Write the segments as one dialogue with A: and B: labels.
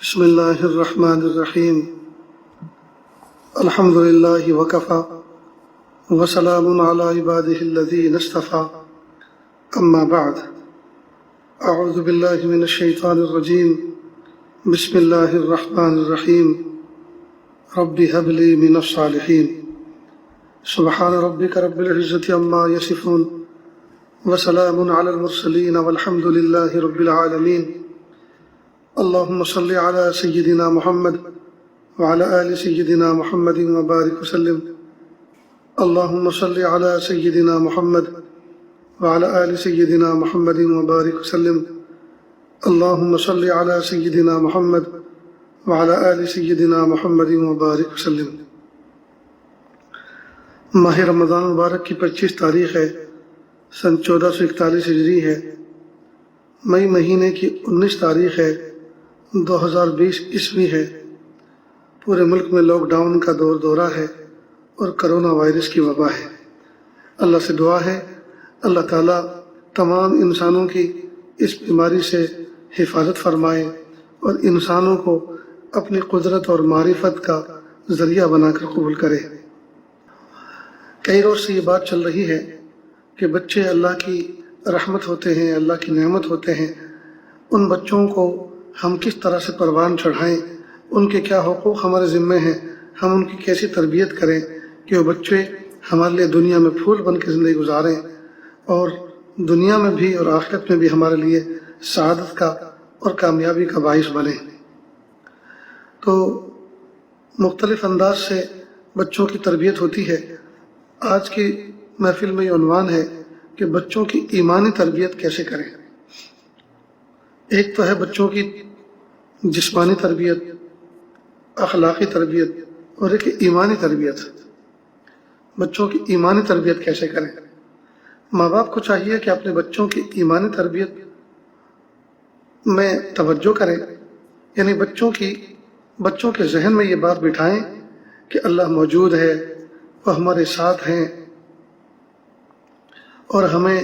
A: بسم الله الرحمن الرحيم الحمد لله وكفى وسلام على عباده الذين اصطفى أما بعد أعوذ بالله من الشيطان الرجيم بسم الله الرحمن الرحيم رب هب لي من الصالحين سبحان ربك رب العزة عما يصفون وسلام على المرسلين والحمد لله رب العالمين اللهم صل على سيدنا محمد وعلى آل سيدنا محمد وبارك وسلم اللهم صل على سيدنا محمد وعلى آل سيدنا محمد وبارك وسلم اللهم صل على سيدنا محمد وعلى آل سيدنا محمد وبارك وسلم۔ ماہ رمضان مبارک کی 25 تاریخ ہے، سن 1441 ہجری ہے۔ مئی مہینے کی 19 تاریخ ہے، 2020 عیسوی ہے۔ پورے ملک میں لاک ڈاؤن کا دورہ ہے اور کرونا وائرس کی وبا ہے۔ اللہ سے دعا ہے اللہ تعالیٰ تمام انسانوں کی اس بیماری سے حفاظت فرمائے اور انسانوں کو اپنی قدرت اور معرفت کا ذریعہ بنا کر قبول کرے۔ کئی روز سے یہ بات چل رہی ہے کہ بچے اللہ کی رحمت ہوتے ہیں، اللہ کی نعمت ہوتے ہیں۔ ان بچوں کو ہم کس طرح سے پروان چڑھائیں، ان کے کیا حقوق ہمارے ذمے ہیں، ہم ان کی کیسی تربیت کریں کہ وہ بچے ہمارے لیے دنیا میں پھول بن کے زندگی گزاریں اور دنیا میں بھی اور آخرت میں بھی ہمارے لیے سعادت کا اور کامیابی کا باعث بنیں۔ تو مختلف انداز سے بچوں کی تربیت ہوتی ہے۔ آج کی محفل میں یہ عنوان ہے کہ بچوں کی ایمانی تربیت کیسے کریں۔ ایک تو ہے بچوں کی جسمانی تربیت، اخلاقی تربیت، اور ایک ایمانی تربیت۔ بچوں کی ایمانی تربیت کیسے کریں؟ ماں باپ کو چاہیے کہ اپنے بچوں کی ایمانی تربیت میں توجہ کریں، یعنی بچوں کے ذہن میں یہ بات بٹھائیں کہ اللہ موجود ہے، وہ ہمارے ساتھ ہیں اور ہمیں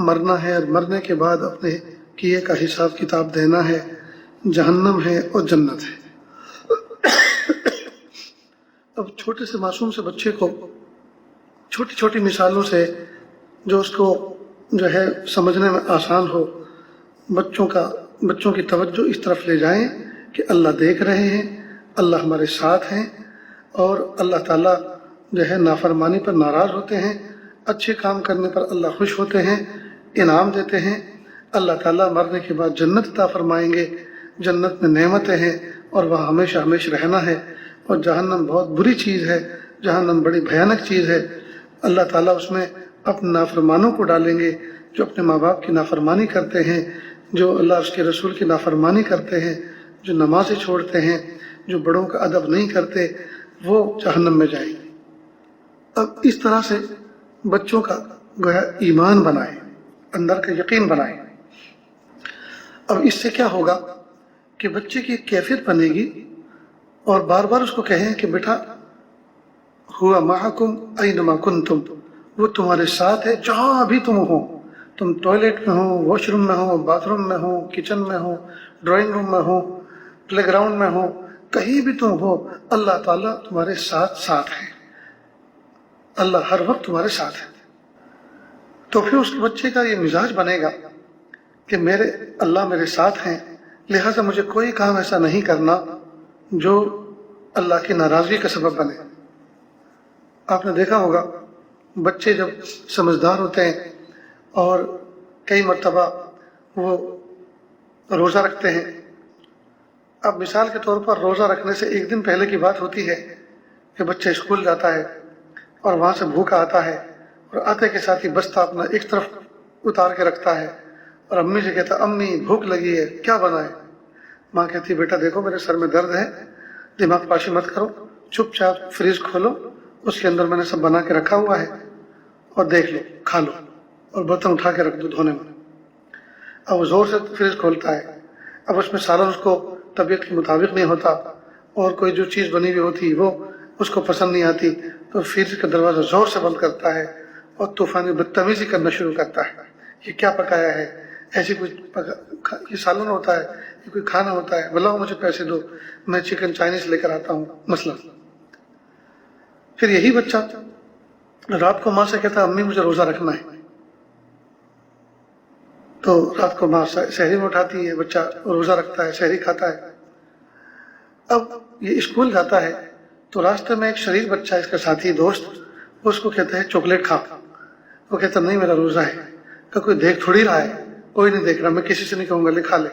A: مرنا ہے اور مرنے کے بعد اپنے کیے کا حساب کتاب دینا ہے، جہنم ہے اور جنت ہے۔ اب چھوٹے سے معصوم سے بچے کو چھوٹی چھوٹی مثالوں سے جو اس کو ہے سمجھنے میں آسان ہو، بچوں کی توجہ اس طرف لے جائیں کہ اللہ دیکھ رہے ہیں، اللہ ہمارے ساتھ ہیں اور اللہ تعالیٰ ہے نافرمانی پر ناراض ہوتے ہیں، اچھے کام کرنے پر اللہ خوش ہوتے ہیں، انعام دیتے ہیں۔ اللہ تعالیٰ مرنے کے بعد جنت عطا فرمائیں گے، جنت میں نعمتیں ہیں اور وہاں ہمیشہ ہمیشہ رہنا ہے، اور جہنم بہت بری چیز ہے، جہنم بڑی بھیانک چیز ہے۔ اللہ تعالیٰ اس میں اپنے نافرمانوں کو ڈالیں گے، جو اپنے ماں باپ کی نافرمانی کرتے ہیں، جو اللہ اس کے رسول کی نافرمانی کرتے ہیں، جو نمازیں چھوڑتے ہیں، جو بڑوں کا ادب نہیں کرتے، وہ جہنم میں جائیں گے۔ اب اس طرح سے بچوں کا گویا ایمان بنائیں، اندر کا یقین بنائیں۔ اب اس سے کیا ہوگا کہ بچے کی کیفیت بنے گی، اور بار بار اس کو کہیں کہ بیٹا ہوا معکم اینما کنتم، وہ تمہارے ساتھ ہے جہاں بھی تم ہو، تم ٹوائلٹ میں ہو، واش روم میں ہو، باتھ روم میں ہو، کچن میں ہو، ڈرائنگ روم میں ہو، پلے گراؤنڈ میں ہو، کہیں بھی تم ہو، اللہ تعالیٰ تمہارے ساتھ ہے، اللہ ہر وقت تمہارے ساتھ ہے۔ تو پھر اس بچے کا یہ مزاج بنے گا کہ اللہ میرے ساتھ ہیں، لہٰذا مجھے کوئی کام ایسا نہیں کرنا جو اللہ کی ناراضگی کا سبب بنے۔ آپ نے دیکھا ہوگا بچے جب سمجھدار ہوتے ہیں اور کئی مرتبہ وہ روزہ رکھتے ہیں۔ اب مثال کے طور پر روزہ رکھنے سے ایک دن پہلے کی بات ہوتی ہے کہ بچہ اسکول جاتا ہے اور وہاں سے بھوکا آتا ہے، اور آتے کے ساتھ ہی بستہ اپنا ایک طرف اتار کے رکھتا ہے اور امی سے کہتا امی بھوک لگی ہے، کیا بنائے؟ ماں کہتی بیٹا دیکھو میرے سر میں درد ہے، دماغ پاشی مت کرو، چپ چاپ فریج کھولو، اس کے اندر میں نے سب بنا کے رکھا ہوا ہے اور دیکھ لو، کھا لو، اور برتن اٹھا کے رکھ دو دھونے میں۔ اب وہ زور سے فریج کھولتا ہے، اب اس میں سالن اس کو طبیعت کے مطابق نہیں ہوتا، اور کوئی جو چیز بنی ہوئی ہوتی وہ اس کو پسند نہیں آتی، تو فریج کا دروازہ زور سے بند کرتا ہے اور طوفانی بدتمیزی کرنا شروع کرتا ہے۔ یہ کیا پکایا ہے؟ ایسی کچھ یہ سالن ہوتا ہے، کہ کوئی کھانا ہوتا ہے، بلاؤ مجھے پیسے دو، میں چکن چائنیز لے کر آتا ہوں مثلا. پھر یہی بچہ رات کو ماں سے کہتا ہے امی مجھے روزہ رکھنا ہے، تو رات کو ماں سحری میں اٹھاتی ہے، بچہ روزہ رکھتا ہے، سحری کھاتا ہے. اب یہ اسکول جاتا ہے تو راستے میں ایک شریر بچہ اس کا ساتھی دوست اس کو کہتا ہے چاکلیٹ کھا. وہ کہتا نہیں میرا روزہ ہے. کہ کوئی دیکھ تھوڑی رہا ہے، کوئی نہیں دیکھ رہا، میں کسی سے نہیں کہوں گا لے کھا لے.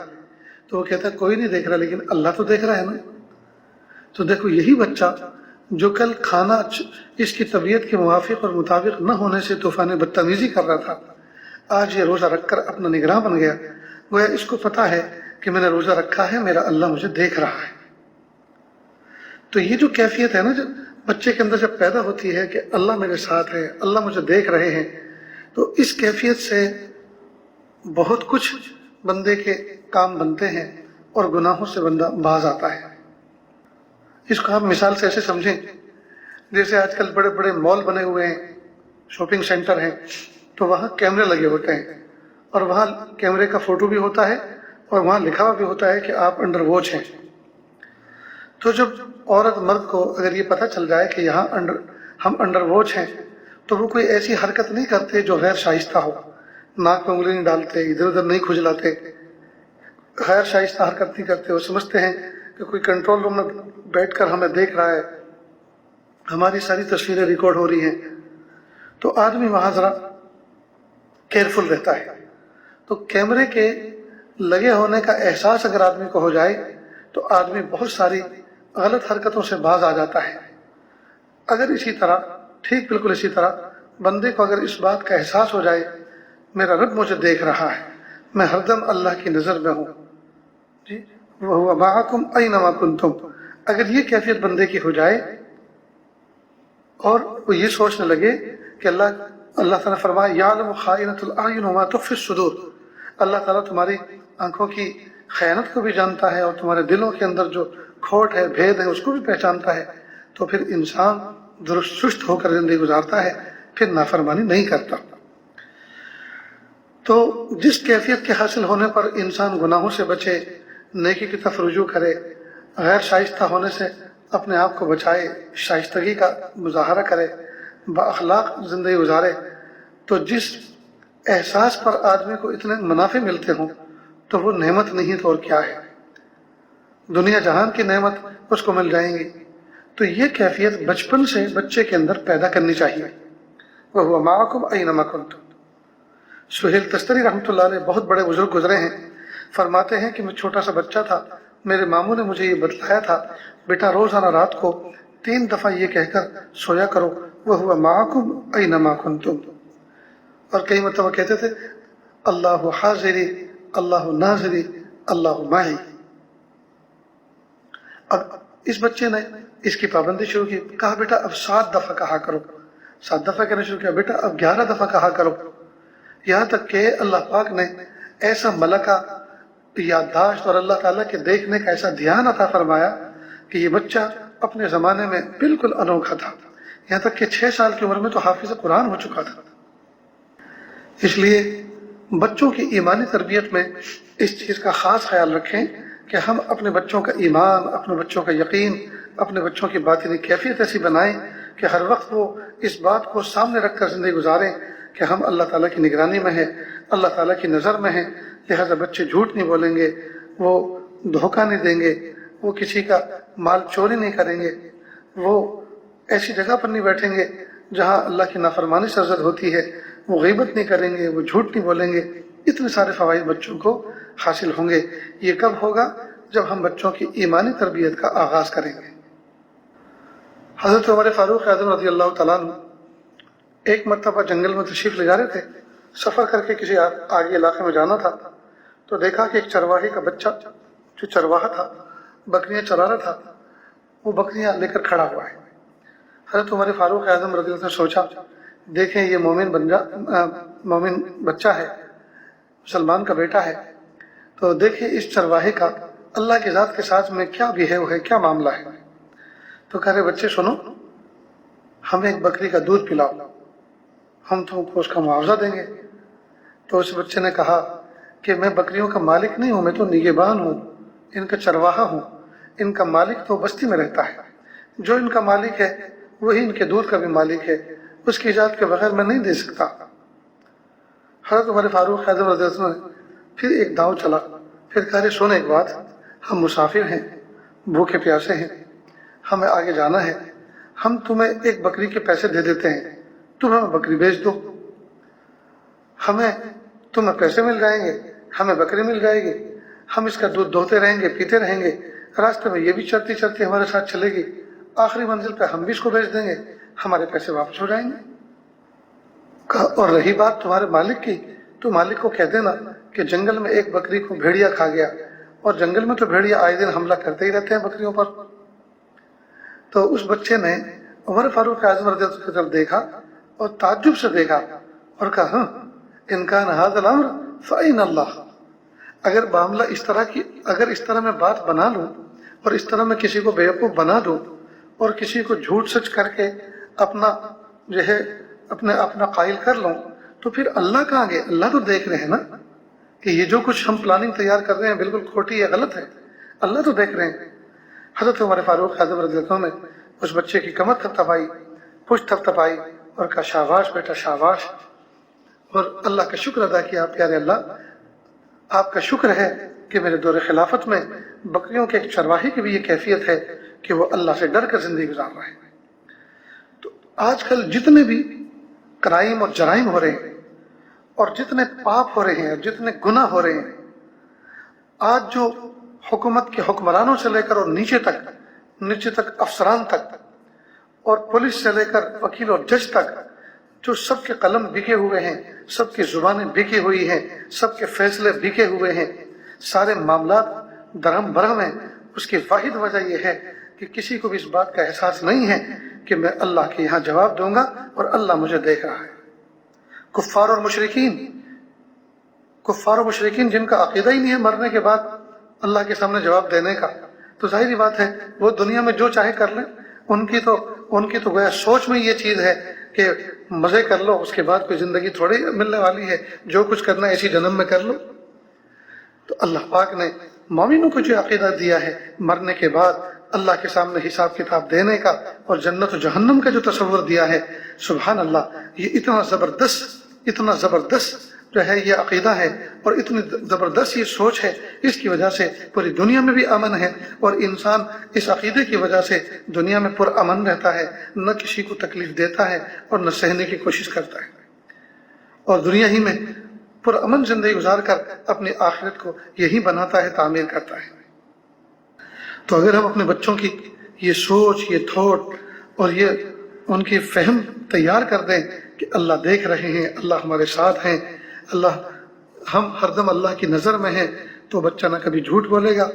A: تو وہ کہتا ہے کوئی نہیں دیکھ رہا لیکن اللہ تو دیکھ رہا ہے نا. تو دیکھو یہی بچہ جو کل کھانا اس کی طبیعت کے موافق اور مطابق نہ ہونے سے طوفان بدتمیزی کر رہا تھا، آج یہ روزہ رکھ کر اپنا نگراں بن گیا. گویا اس کو پتا ہے کہ میں نے روزہ رکھا ہے، میرا اللہ مجھے دیکھ رہا ہے. تو یہ جو کیفیت ہے نا جو بچے کے اندر جب پیدا ہوتی ہے کہ اللہ میرے ساتھ ہے، اللہ مجھے دیکھ رہے ہیں، تو اس کیفیت سے بہت کچھ بندے کے کام بنتے ہیں اور گناہوں سے بندہ باز آتا ہے. اس کو آپ مثال سے ایسے سمجھیں جیسے آج کل بڑے بڑے مال بنے ہوئے ہیں، شاپنگ سینٹر ہیں، تو وہاں کیمرے لگے ہوتے ہیں اور وہاں کیمرے کا فوٹو بھی ہوتا ہے اور وہاں لکھا ہوا بھی ہوتا ہے کہ آپ انڈر واچ ہیں. تو جب عورت مرد کو اگر یہ پتہ چل جائے کہ یہاں ہم انڈر واچ ہیں تو وہ کوئی ایسی حرکت نہیں کرتے جو غیر شائستہ ہو. ناک میں انگلی نہیں ڈالتے، ادھر ادھر نہیں کھجلاتے، غیر شائستہ حرکت نہیں کرتے. وہ سمجھتے ہیں کہ کوئی کنٹرول روم میں بیٹھ کر ہمیں دیکھ رہا ہے، ہماری ساری تصویریں ریکارڈ ہو رہی ہیں. تو آدمی وہاں ذرا کیئرفل رہتا ہے. تو کیمرے کے لگے ہونے کا احساس اگر آدمی کو ہو جائے تو آدمی بہت ساری غلط حرکتوں سے باز آ جاتا ہے. اگر اسی طرح ٹھیک بالکل اسی طرح بندے کو اگر اس بات کا احساس ہو جائے میرا رب مجھے دیکھ رہا ہے، میں ہر دم اللہ کی نظر میں ہوں، جی وَهُوَ مَعَكُمْ أَيْنَمَا كُنْتُمْ، اگر یہ کیفیت بندے کی ہو جائے اور وہ یہ سوچنے لگے کہ اللہ تعالیٰ فرمائے یعلم خائنۃ الأعین وما تخفی الصدور، اللہ تعالیٰ تمہاری آنکھوں کی خیانت کو بھی جانتا ہے اور تمہارے دلوں کے اندر جو کھوٹ ہے، بھید ہے، اس کو بھی پہچانتا ہے. تو پھر انسان درست چست ہو کر زندگی گزارتا ہے، پھر نافرمانی نہیں کرتا. تو جس کیفیت کے حاصل ہونے پر انسان گناہوں سے بچے، نیکی کی طرف رجوع کرے، غیر شائستہ ہونے سے اپنے آپ کو بچائے، شائستگی کا مظاہرہ کرے، با اخلاق زندگی گزارے، تو جس احساس پر آدمی کو اتنے منافع ملتے ہوں تو وہ نعمت نہیں تو اور کیا ہے. دنیا جہان کی نعمت اس کو مل جائیں گی. تو یہ کیفیت بچپن سے بچے کے اندر پیدا کرنی چاہیے. وَهُوَ مَعَكُمْ أَيْنَمَا كُنْتُمْ. سہیل تستری رحمۃ اللہ علیہ بہت بڑے بزرگ گزرے ہیں، فرماتے ہیں کہ میں چھوٹا سا بچہ تھا، میرے ماموں نے مجھے یہ بتلایا تھا بیٹا روزانہ رات کو 3 دفعہ یہ کہہ کر سویا کرو وَهُوَ مَعَكُمْ أَيْنَمَا كُنْتُمْ. اور کئی مرتبہ کہتے تھے اللہ حاضری اللہ ناظری اللہ معی. اب اس بچے نے اس کی پابندی شروع کی، کہا بیٹا اب 7 دفعہ کہا کرو. 7 دفعہ کہنا شروع کیا، بیٹا اب 11 دفعہ کہا کرو. یہاں تک کہ اللہ پاک نے ایسا ملکہ یادداشت اور اللہ تعالیٰ کے دیکھنے کا ایسا دھیان عطا فرمایا کہ یہ بچہ اپنے زمانے میں بالکل انوکھا تھا. یہاں تک کہ 6 سال کی عمر میں تو حافظ قرآن ہو چکا تھا. اس لیے بچوں کی ایمانی تربیت میں اس چیز کا خاص خیال رکھیں کہ ہم اپنے بچوں کا ایمان، اپنے بچوں کا یقین، اپنے بچوں کی باطنی کیفیت ایسی بنائیں کہ ہر وقت وہ اس بات کو سامنے رکھ کر زندگی گزاریں کہ ہم اللہ تعالیٰ کی نگرانی میں ہیں، اللہ تعالیٰ کی نظر میں ہیں. لہذا بچے جھوٹ نہیں بولیں گے، وہ دھوکہ نہیں دیں گے، وہ کسی کا مال چوری نہیں کریں گے، وہ ایسی جگہ پر نہیں بیٹھیں گے جہاں اللہ کی نافرمانی سرزد ہوتی ہے، وہ غیبت نہیں کریں گے، وہ جھوٹ نہیں بولیں گے. اتنے سارے فوائد بچوں کو حاصل ہوں گے. یہ کب ہوگا؟ جب ہم بچوں کی ایمانی تربیت کا آغاز کریں گے. حضرت عمر فاروق اعظم رضی اللہ تعالیٰ عنہ ایک مرتبہ جنگل میں تشریف لے جا رہے تھے، سفر کر کے کسی آگے علاقے میں جانا تھا. تو دیکھا کہ ایک چرواہے کا بچہ جو چرواہا تھا، بکریاں چرا رہا تھا، وہ بکریاں لے کر کھڑا ہوا ہے. حضرت عمر فاروق اعظم رضی اللہ عنہ نے سوچا دیکھیں یہ مومن بچہ ہے، مسلمان کا بیٹا ہے، تو دیکھیں اس چرواہے کا اللہ کی ذات کے ساتھ میں کیا بہیو ہے، کیا معاملہ ہے. تو کہہ رہے بچے سنو، ہمیں ایک بکری کا دودھ پلاؤ، ہم تم کو اس کا معاوضہ دیں گے. تو اس بچے نے کہا کہ میں بکریوں کا مالک نہیں ہوں، میں تو نگہبان ہوں، ان کا چرواہا ہوں، ان کا مالک تو بستی میں رہتا ہے، جو ان کا مالک ہے وہی ان کے دودھ کا بھی مالک ہے، اس کی اجازت کے بغیر میں نہیں دے سکتا۔ حضرت عمر فاروق اعظم رضی اللہ عنہ نے پھر ایک داؤ چلا، پھر کہا سونے ایک بات، ہم مسافر ہیں، بھوکے پیاسے ہیں، ہمیں آگے جانا ہے، ہم تمہیں ایک بکری کے پیسے دے دیتے ہیں، تم ہمیں بکری بیچ دو، ہمیں تمہیں پیسے مل جائیں گے، ہمیں بکری مل جائے گی، ہم اس کا دودھ دوہتے رہیں گے، پیتے رہیں گے، راستے میں یہ بھی چلتی چلتی ہمارے ساتھ چلے گی، آخری منزل پہ ہم بھی اس کو بیچ دیں گے، ہمارے پیسے واپس ہو جائیں گے۔ اور رہی بات تمہارے مالک کی، تو مالک کو کہہ دینا کہ جنگل میں ایک بکری کو بھیڑیا کھا گیا، اور جنگل میں تو بھیڑیا آئے دن حملہ کرتے ہی رہتے ہیں بکریوں پر۔ تو اس بچے نے عمر فاروق اعظم رضی اللہ عنہ کی طرف دیکھا اور تعجب سے دیکھا اور کہا ہاں ان کان ھذا الامر فإن اللہ، اگر معاملہ اگر اس طرح میں بات بنا لوں اور اس طرح میں کسی کو بیوقوف بنا دوں اور کسی کو جھوٹ سچ کر کے اپنا قائل کر لوں، تو پھر اللہ کہاں گئے؟ اللہ تو دیکھ رہے ہیں نا کہ یہ جو کچھ ہم پلاننگ تیار کر رہے ہیں بالکل کھوٹی ہے، غلط ہے، اللہ تو دیکھ رہے ہیں۔ حضرت عمر فاروق اعظم رضی اللہ عنہ نے اس بچے کی کمر تھپتھپائی، پشت تھپتھپائی اور کہا شاباش بیٹا شاباش، اور اللہ کا شکر ادا کیا، پیارے اللہ آپ کا شکر ہے کہ میرے دور خلافت میں بکریوں کے ایک چرواہے کی بھی یہ کیفیت ہے کہ وہ اللہ سے ڈر کر زندگی گزار رہے ہیں۔ تو آج کل جتنے بھی کرائم اور جرائم ہو رہے ہیں اور جتنے پاپ ہو رہے ہیں اور جتنے گناہ ہو رہے ہیں، آج جو حکومت کے حکمرانوں سے لے کر اور نیچے تک افسران تک اور پولیس سے لے کر وکیل اور جج تک، جو سب کے قلم بکے ہوئے ہیں، سب کی زبانیں بکی ہوئی ہیں، سب کے فیصلے بکے ہوئے ہیں، سارے معاملات درہم برہم ہیں، اس کی واحد وجہ یہ ہے کہ کسی کو بھی اس بات کا احساس نہیں ہے کہ میں اللہ کے یہاں جواب دوں گا اور اللہ مجھے دیکھ رہا ہے۔ کفار اور مشرکین جن کا عقیدہ ہی نہیں ہے مرنے کے بعد اللہ کے سامنے جواب دینے کا، تو ظاہری بات ہے وہ دنیا میں جو چاہے کر لیں، ان کی تو گویا سوچ میں یہ چیز ہے کہ مزے کر لو، اس کے بعد کوئی زندگی تھوڑی ملنے والی ہے، جو کچھ کرنا ہے اسی جنم میں کر لو۔ تو اللہ پاک نے مومنوں کو جو عقیدہ دیا ہے مرنے کے بعد اللہ کے سامنے حساب کتاب دینے کا اور جنت و جہنم کا جو تصور دیا ہے، سبحان اللہ، یہ اتنا زبردست جو ہے یہ عقیدہ ہے اور اتنی زبردست یہ سوچ ہے، اس کی وجہ سے پوری دنیا میں بھی امن ہے، اور انسان اس عقیدے کی وجہ سے دنیا میں پر امن رہتا ہے، نہ کسی کو تکلیف دیتا ہے اور نہ سہنے کی کوشش کرتا ہے، اور دنیا ہی میں پر امن زندگی گزار کر اپنی آخرت کو یہی بناتا ہے، تعمیر کرتا ہے۔ تو اگر ہم اپنے بچوں کی یہ سوچ، یہ تھوٹ اور یہ ان کی فہم تیار کر دیں کہ اللہ دیکھ رہے ہیں، اللہ ہمارے ساتھ ہیں، ہم ہر دم اللہ کی نظر میں ہیں، تو بچہ نہ کبھی جھوٹ بولے گا،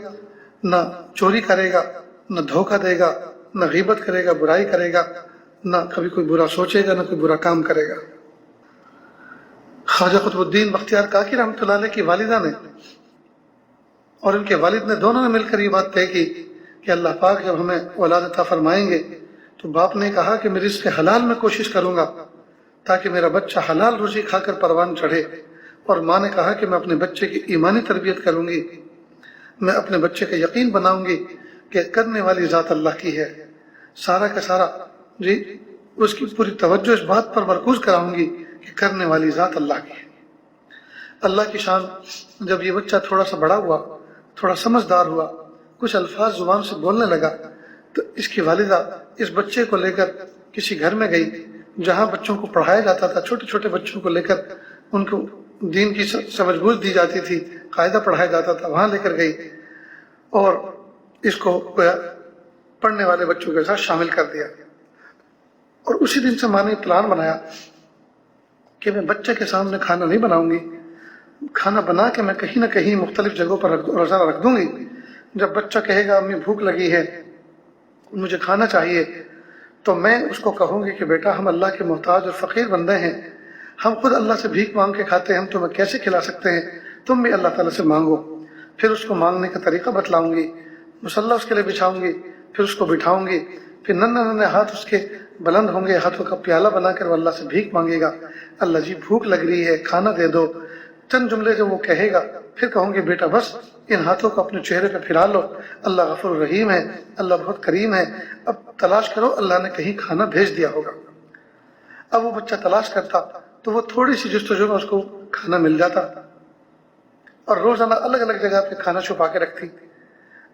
A: نہ چوری کرے گا، نہ دھوکہ دے گا، نہ غیبت کرے گا، برائی کرے گا، نہ کبھی کوئی برا سوچے گا، نہ کوئی برا کام کرے گا۔ خواجہ قطب الدین بختیار کاکی رحمۃ اللہ علیہ کی والدہ نے اور ان کے والد نے دونوں نے مل کر یہ بات طے کی کہ اللہ پاک جب ہمیں اولاد عطا فرمائیں گے تو باپ نے کہا کہ میں رزق حلال میں کوشش کروں گا تاکہ میرا بچہ حلال روزی کھا کر پروان چڑھے، اور ماں نے کہا کہ میں اپنے بچے کی ایمانی تربیت کروں گی، میں اپنے بچے کا یقین بناؤں گی کہ کرنے والی ذات اللہ کی ہے، سارا کا سارا اس کی پوری توجہ اس بات پر مرکوز کراؤں گی کہ کرنے والی ذات اللہ کی ہے۔ اللہ کی شان، جب یہ بچہ تھوڑا سا بڑا ہوا، تھوڑا سمجھدار ہوا، کچھ الفاظ زبان سے بولنے لگا، تو اس کی والدہ اس بچے کو لے کر کسی گھر میں گئی جہاں بچوں کو پڑھایا جاتا تھا، چھوٹے چھوٹے بچوں کو لے کر ان کو دین کی سمجھ بوجھ دی جاتی تھی، قاعدہ پڑھایا جاتا تھا، وہاں لے کر گئی اور اس کو پڑھنے والے بچوں کے ساتھ شامل کر دیا، اور اسی دن سے ماں نے پلان بنایا کہ میں بچے کے سامنے کھانا نہیں بناؤں گی، کھانا بنا کے میں کہیں نہ کہیں مختلف جگہوں پر روزانہ رکھ دوں گی، جب بچہ کہے گا امی بھوک لگی ہے، مجھے کھانا چاہیے، تو میں اس کو کہوں گی کہ بیٹا ہم اللہ کے محتاج اور فقیر بندے ہیں، ہم خود اللہ سے بھیک مانگ کے کھاتے ہیں، ہم تمہیں کیسے کھلا سکتے ہیں، تم بھی اللہ تعالیٰ سے مانگو۔ پھر اس کو مانگنے کا طریقہ بتلاؤں گی، مصلی اس کے لیے بچھاؤں گی، پھر اس کو بٹھاؤں گی، پھر ننھے ہاتھ اس کے بلند ہوں گے، ہاتھوں کا پیالہ بنا کر وہ اللہ سے بھیک مانگے گا، اللہ جی بھوک لگ رہی ہے کھانا دے دو، چند جملے جو وہ کہے گا، پھر کہوں گی بیٹا بس ان ہاتھوں کو اپنے چہرے پہ پھرا لو، اللہ غفور رحیم ہے، اللہ بہت کریم ہے، اب تلاش کرو، اللہ نے کہیں کھانا بھیج دیا ہوگا۔ اب وہ بچہ تلاش کرتا تو وہ تھوڑی سی جستجو میں اس کو کھانا مل جاتا، اور روزانہ الگ الگ جگہ پہ کھانا چھپا کے رکھتی،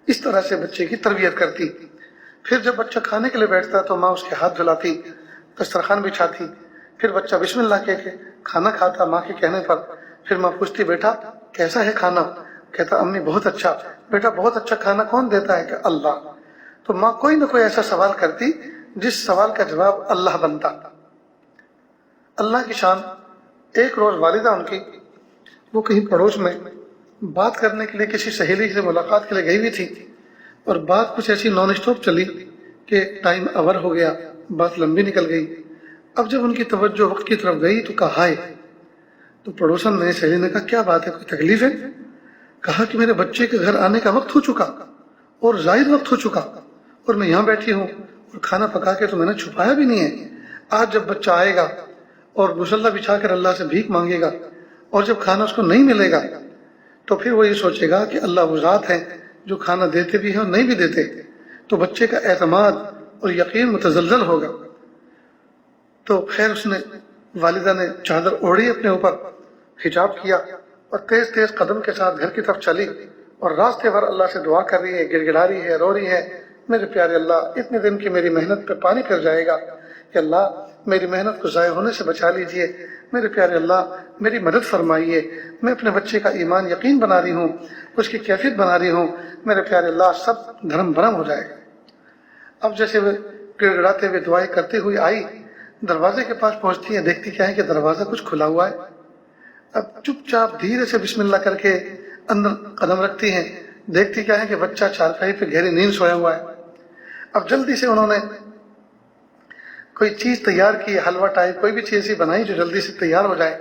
A: اس طرح سے بچے کی تربیت کرتی۔ پھر جب بچہ کھانے کے لیے بیٹھتا تو ماں اس کے ہاتھ دھلاتی، دسترخوان بچھاتی، پھر بچہ بسم اللہ کہہ کے کھانا کھاتا ماں کے کہنے پر۔ پھر ماں پوچھتی بیٹا کیسا ہے کھانا؟ کہتا امی بہت اچھا۔ بیٹا بہت اچھا کھانا کون دیتا ہے؟ کہ اللہ۔ تو ماں کوئی نہ کوئی ایسا سوال کرتی جس سوال کا جواب اللہ بنتا۔ اللہ کی شان، ایک روز والدہ ان کی وہ کہیں پڑوس میں بات کرنے کے لیے کسی سہیلی سے ملاقات کے لیے گئی ہوئی تھی، اور بات کچھ ایسی نان اسٹاپ چلی کہ ٹائم اوور ہو گیا، بات لمبی نکل گئی۔ اب جب ان کی توجہ وقت کی طرف گئی تو کہا ہائے، تو پڑوسن میں سہیلی نے کہا کیا بات ہے، کوئی تکلیف ہے؟ کہا کہ میرے بچے کے گھر آنے کا وقت ہو چکا اور زائد وقت ہو چکا، اور میں یہاں بیٹھی ہوں اور کھانا پکا کے تو میں نے چھپایا بھی نہیں ہے۔ آج جب بچہ آئے گا اور مصلی بچھا کر اللہ سے بھیک مانگے گا، اور جب کھانا اس کو نہیں ملے گا تو پھر وہ یہ سوچے گا کہ اللہ وہ ذات ہے جو کھانا دیتے بھی ہیں اور نہیں بھی دیتے، تو بچے کا اعتماد اور یقین متزلزل ہوگا۔ تو خیر اس نے، والدہ نے چادر اوڑھی اپنے اوپر، حجاب کیا، اور تیز تیز قدم کے ساتھ گھر کی طرف چلی، اور راستے بھر اللہ سے دعا کر رہی ہے، گڑ گڑا رہی ہے، رو رہی ہے، میرے پیارے اللہ اتنے دن کی میری محنت پہ پانی پھر جائے گا کہ اللہ میری محنت کو ضائع ہونے سے بچا لیجئے، میرے پیارے اللہ میری مدد فرمائیے، میں اپنے بچے کا ایمان یقین بنا رہی ہوں، اس کی کیفیت بنا رہی ہوں، میرے پیارے اللہ سب دھرم بھرم ہو جائے گا۔ اب جیسے وہ گڑ گڑاتے ہوئے دعائیں کرتے ہوئے آئی، دروازے کے پاس پہنچتی ہے، دیکھتی کیا ہے کہ دروازہ کچھ کھلا ہوا ہے۔ اب چپ چاپ دھیرے سے بسم اللہ کر کے اندر قدم رکھتی ہیں، دیکھتی کیا ہے کہ بچہ چارپائی پہ گہری نیند سویا ہوا ہے۔ اب جلدی سے انہوں نے کوئی چیز تیار کی، حلوہ ٹائپ کوئی بھی چیز ایسی بنائی جو جلدی سے تیار ہو جائے،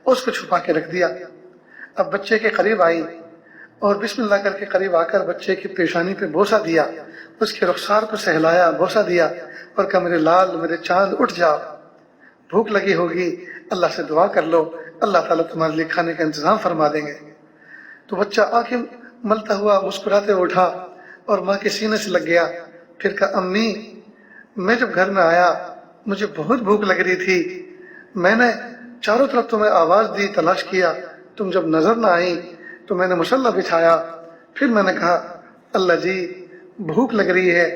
A: اس کو چھپا کے رکھ دیا۔ اب بچے کے قریب آئی اور بسم اللہ کر کے قریب آ کر بچے کی پیشانی پہ بوسہ دیا، اس کے رخسار کو سہلایا، بوسہ دیا، اور کہا میرے لال میرے چاند اٹھ جاؤ، بھوک لگی ہوگی، اللہ سے دعا کر لو، اللہ تعالیٰ تمہارے لیے کھانے کا انتظام فرما دیں گے۔ تو بچہ آنکھیں ملتا ہوا مسکراتے اٹھا اور ماں کے سینے سے لگ گیا۔ پھر کہا امی میں جب گھر میں آیا مجھے بہت بھوک لگ رہی تھی، میں نے چاروں طرف تمہیں آواز دی، تلاش کیا، تم جب نظر نہ آئی تو میں نے مصلی بچھایا، پھر میں نے کہا اللہ جی بھوک لگ رہی ہے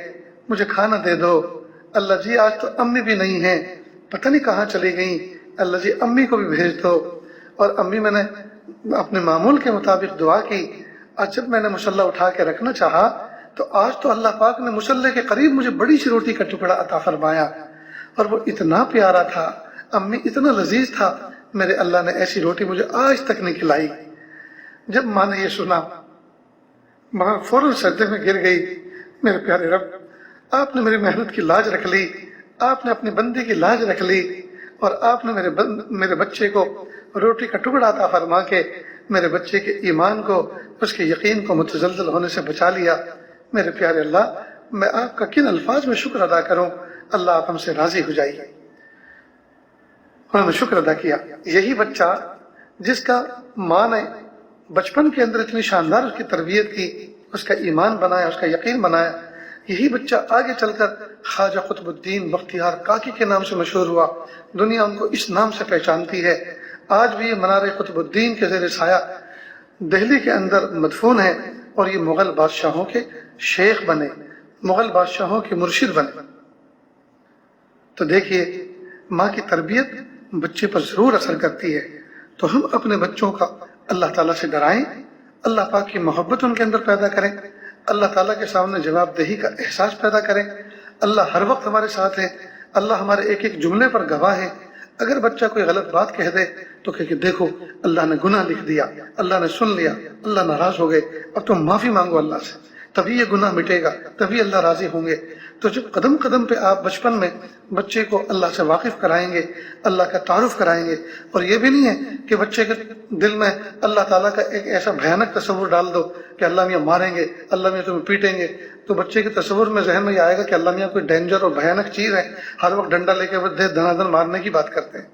A: مجھے کھانا دے دو، اللہ جی آج تو امی بھی نہیں ہیں پتہ نہیں کہاں چلی گئیں، اللہ جی امی کو بھی بھیج دو۔ اور امی میں نے اپنے معمول کے مطابق دعا کی، آج جب میں نے مصلی اٹھا کے رکھنا چاہا تو آج تو اللہ پاک نے مصلی کے قریب مجھے بڑی سی روٹی کا ٹکڑا عطا فرمایا، اور وہ اتنا پیارا تھا، امی اتنا لذیذ تھا، میرے اللہ نے ایسی روٹی مجھے آج تک نہیں کھلائی۔ جب ماں نے یہ سنا ماں فوراً سجدے میں گر گئی، میرے پیارے رب آپ نے میری محنت کی لاج رکھ لی، آپ نے اپنی بندی کی لاج رکھ لی، اور آپ نے میرے بچے کو روٹی کا ٹکڑا عطا فرما کے میرے بچے کے ایمان کو، اس کے یقین کو متزلزل ہونے سے بچا لیا۔ میرے پیارے اللہ میں آپ کا کن الفاظ میں شکر ادا کروں، اللہ آپ ہم سے راضی ہو جائیے۔ انہوں نے شکر ادا کیا۔ یہی بچہ جس کا ماں نے بچپن کے اندر اتنی شاندار اس کی تربیت کی، اس کا ایمان بنایا، اس کا یقین بنایا، یہی بچہ آگے چل کر خواجہ قطب الدین بختیار کاکی کے نام سے مشہور ہوا، دنیا ان کو اس نام سے پہچانتی ہے۔ آج بھی یہ منار قطب الدین کے زیر سایہ دہلی کے اندر مدفون ہے، اور یہ مغل بادشاہوں کے شیخ بنے، مغل بادشاہوں کے مرشد بنے۔ تو دیکھیے ماں کی تربیت بچے پر ضرور اثر کرتی ہے، تو ہم اپنے بچوں کا اللہ تعالیٰ سے ڈرائیں، اللہ پاک کی محبت ان کے اندر پیدا کریں، اللہ تعالیٰ کے سامنے جواب دہی کا احساس پیدا کریں۔ اللہ ہر وقت ہمارے ساتھ ہے، اللہ ہمارے ایک ایک جملے پر گواہ ہے۔ اگر بچہ کوئی غلط بات کہہ دے تو کہ دیکھو اللہ نے گناہ لکھ دیا، اللہ نے سن لیا، اللہ ناراض ہو گئے، اب تم معافی مانگو اللہ سے، تبھی یہ گناہ مٹے گا، تبھی اللہ راضی ہوں گے۔ تو جب قدم قدم پہ آپ بچپن میں بچے کو اللہ سے واقف کرائیں گے، اللہ کا تعارف کرائیں گے، اور یہ بھی نہیں ہے کہ بچے کے دل میں اللہ تعالیٰ کا ایک ایسا بھیانک تصور ڈال دو کہ اللہ میاں ماریں گے، اللہ میاں تمہیں پیٹیں گے، تو بچے کے تصور میں ذہن میں یہ آئے گا کہ اللہ میاں کوئی ڈینجر اور بھیانک چیز ہے، ہر وقت ڈنڈا لے کے دھنا دھن مارنے کی بات کرتے ہیں۔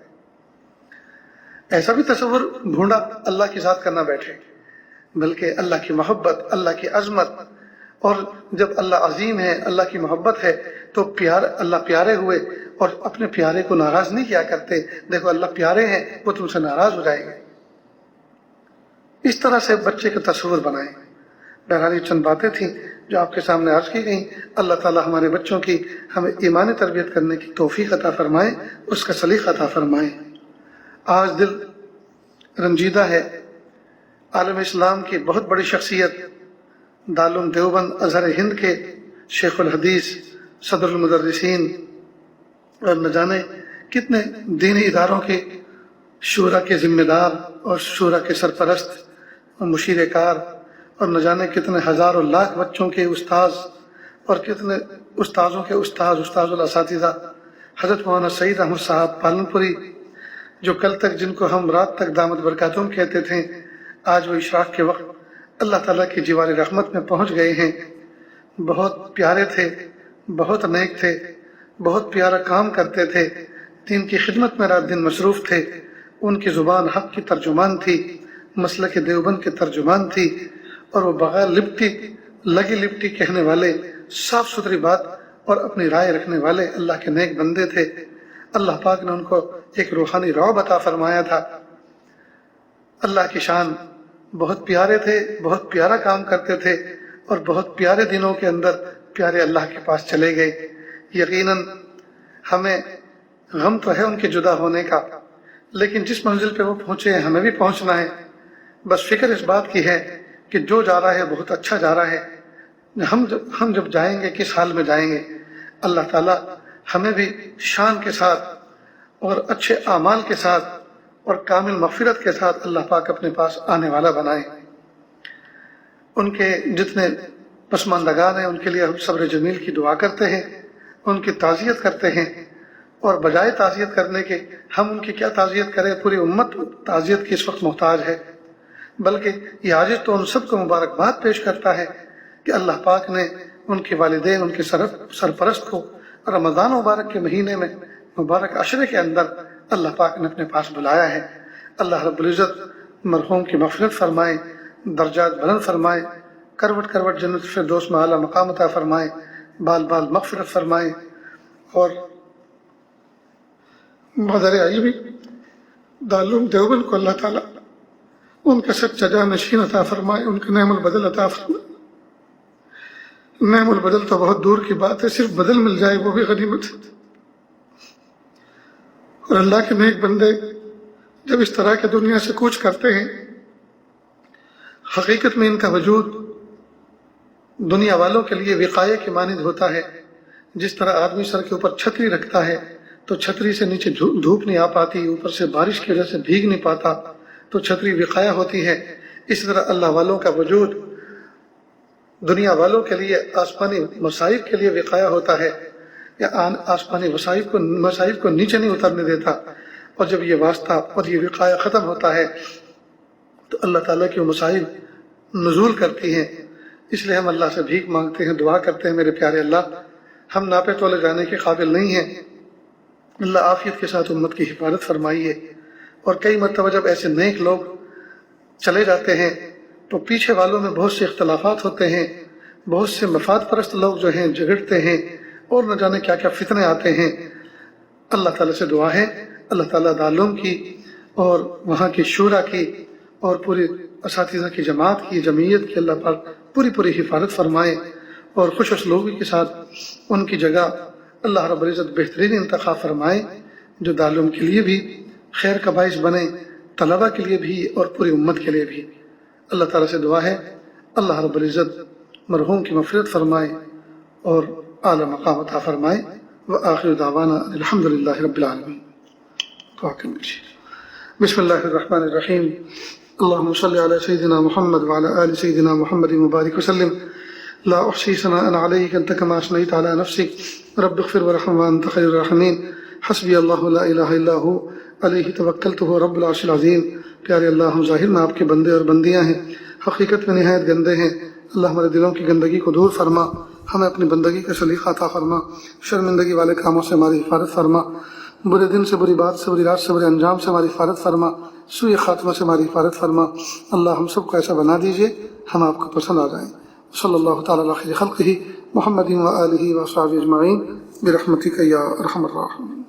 A: ایسا بھی تصور ڈھونڈا اللہ کی ذات کرنا بیٹھے، بلکہ اللہ کی محبت، اللہ کی عظمت. اور جب اللہ عظیم ہے، اللہ کی محبت ہے، تو اللہ پیارے ہوئے اور اپنے پیارے کو ناراض نہیں کیا کرتے. دیکھو اللہ پیارے ہیں، وہ تم سے ناراض ہو جائیں گے. اس طرح سے بچے کا تصور بنائیں. بہرحال یہ چند باتیں تھیں جو آپ کے سامنے عرض کی گئیں. اللہ تعالی ہمارے بچوں کی ہمیں ایمانی تربیت کرنے کی توفیق عطا فرمائے، اس کا سلیقہ عطا فرمائے. آج دل رنجیدہ ہے. عالم اسلام کی بہت بڑی شخصیت، دارالعلوم دیوبند ازہر ہند کے شیخ الحدیث، صدر المدرسین، اور نہ جانے کتنے دینی اداروں کے شورا کے ذمہ دار اور شورا کے سرپرست اور مشیر کار، اور نہ جانے کتنے ہزار و لاکھ بچوں کے استاذ، اور کتنے استاذوں کے استاذ الاساتذہ، حضرت مولانا سعید احمد صاحب پالنپوری، جو کل تک جن کو ہم رات تک دامت برکاتہم کہتے تھے، آج وہ اشراق کے وقت اللہ تعالیٰ کی جوار رحمت میں پہنچ گئے ہیں. بہت پیارے تھے، بہت نیک تھے، بہت پیارا کام کرتے تھے، دین کی خدمت میں رات دن مصروف تھے. ان کی زبان حق کی ترجمان تھی، مسلک دیوبند کے ترجمان تھی، اور وہ بغیر لگی لپٹی کہنے والے، صاف ستھری بات اور اپنی رائے رکھنے والے اللہ کے نیک بندے تھے. اللہ پاک نے ان کو ایک روحانی رعب عطا فرمایا تھا. اللہ کی شان، بہت پیارے تھے، بہت پیارا کام کرتے تھے، اور بہت پیارے دنوں کے اندر پیارے اللہ کے پاس چلے گئے. یقیناً ہمیں غم تو ہے ان کے جدا ہونے کا، لیکن جس منزل پہ وہ پہنچے ہیں ہمیں بھی پہنچنا ہے. بس فکر اس بات کی ہے کہ جو جا رہا ہے بہت اچھا جا رہا ہے. ہم جب جائیں گے کس حال میں جائیں گے؟ اللہ تعالیٰ ہمیں بھی شان کے ساتھ اور اچھے اعمال کے ساتھ اور کامل مغفرت کے ساتھ اللہ پاک اپنے پاس آنے والا بنائے. ان کے جتنے پسماندگان ہیں ان کے لیے ہم صبر جمیل کی دعا کرتے ہیں، ان کی تعزیت کرتے ہیں. اور بجائے تعزیت کرنے کے ہم ان کی کیا تعزیت کریں؟ پوری امت تعزیت کی اس وقت محتاج ہے. بلکہ یہ عاجز تو ان سب کو مبارکباد پیش کرتا ہے کہ اللہ پاک نے ان کے والدین، ان کے سرپرست کو رمضان مبارک کے مہینے میں مبارک عشرے کے اندر اللہ پاک نے اپنے پاس بلایا ہے. اللہ رب العزت مرحوم کی مغفرت فرمائے، درجات بلند فرمائے، کروٹ کروٹ جنت فردوس میں اعلیٰ مقام عطا فرمائے، بال بال مغفرت فرمائے. اور مادر عیبی دارالعلوم دیوبند کو اللہ تعالیٰ ان کا سچا جانشین عطا فرمائے، ان کا نعم البدل عطا فرمائے. نعم البدل تو بہت دور کی بات ہے، صرف بدل مل جائے وہ بھی غنیمت ہے. اور اللہ کے نیک بندے جب اس طرح کے دنیا سے کوچ کرتے ہیں، حقیقت میں ان کا وجود دنیا والوں کے لیے وقایہ کی مانند ہوتا ہے. جس طرح آدمی سر کے اوپر چھتری رکھتا ہے تو چھتری سے نیچے دھوپ نہیں آ پاتی، اوپر سے بارش کی وجہ سے بھیگ نہیں پاتا، تو چھتری وقایہ ہوتی ہے. اس طرح اللہ والوں کا وجود دنیا والوں کے لیے آسمانی مصائب کے لیے وقایہ ہوتا ہے، یا آسمانی مصائب کو نیچے نہیں اترنے دیتا. اور جب یہ واسطہ اور یہ وقایہ ختم ہوتا ہے تو اللہ تعالیٰ کی مصائب نزول کرتی ہیں. اس لیے ہم اللہ سے بھیک مانگتے ہیں، دعا کرتے ہیں، میرے پیارے اللہ ہم ناپے تولے جانے کے قابل نہیں ہیں، اللہ عافیت کے ساتھ امت کی حفاظت فرمائیے. اور کئی مرتبہ جب ایسے نیک لوگ چلے جاتے ہیں تو پیچھے والوں میں بہت سے اختلافات ہوتے ہیں، بہت سے مفاد پرست لوگ جو ہیں جھگڑتے ہیں، اور نہ جانے کیا کیا فتنے آتے ہیں. اللہ تعالیٰ سے دعا ہے اللہ تعالیٰ دارالعلوم کی اور وہاں کی شورا کی اور پوری اساتذہ کی جماعت کی، جمعیت کی اللہ پاک پوری حفاظت فرمائے، اور خوش اسلوبی کے ساتھ ان کی جگہ اللہ رب العزت بہترین انتخاب فرمائے جو دارالعلوم کے لیے بھی خیر کا باعث بنے، طلبہ کے لیے بھی اور پوری امت کے لیے بھی. اللہ تعالیٰ سے دعا ہے اللہ رب العزت مرحوم کی مغفرت فرمائے اور اعلیٰ مقام عطا فرمائے. وآخر دعوانا الحمدللہ رب العالمین. بسم اللہ الرحمن الرحیم. اللہم صلی علی سیدنا محمد وعلی آل سیدنا محمد مبارک وسلم. لا احصی ثناء علیک انت کما اثنیت علی نفسک رب اغفر ورحم وانت خیر الراحمین. حسبی اللہ لا الہ الا ہو علیہ توکلت ہو رب العرش العظیم. پیارے اللہ ہم ظاہر میں آپ کے بندے اور بندیاں ہیں، حقیقت میں نہایت گندے ہیں. اللہ ہمارے دلوں کی گندگی کو دور فرما، ہمیں اپنی بندگی کا سلیقہ عطا فرما، شرمندگی والے کاموں سے ہماری حفاظت فرما. برے دن سے، بری بات سے، بری رات سے، برے انجام سے ہماری حفاظت فرما، سوء خاتمہ سے ہماری حفاظت فرما۔ اللہ ہم سب کو ایسا بنا دیجئے ہم آپ کو پسند آ جائیں۔ صلی اللہ تعالیٰ علی خیر خلقہ محمد و آلہ و صحبہ اجمعین برحمتک یا ارحم الراحمین۔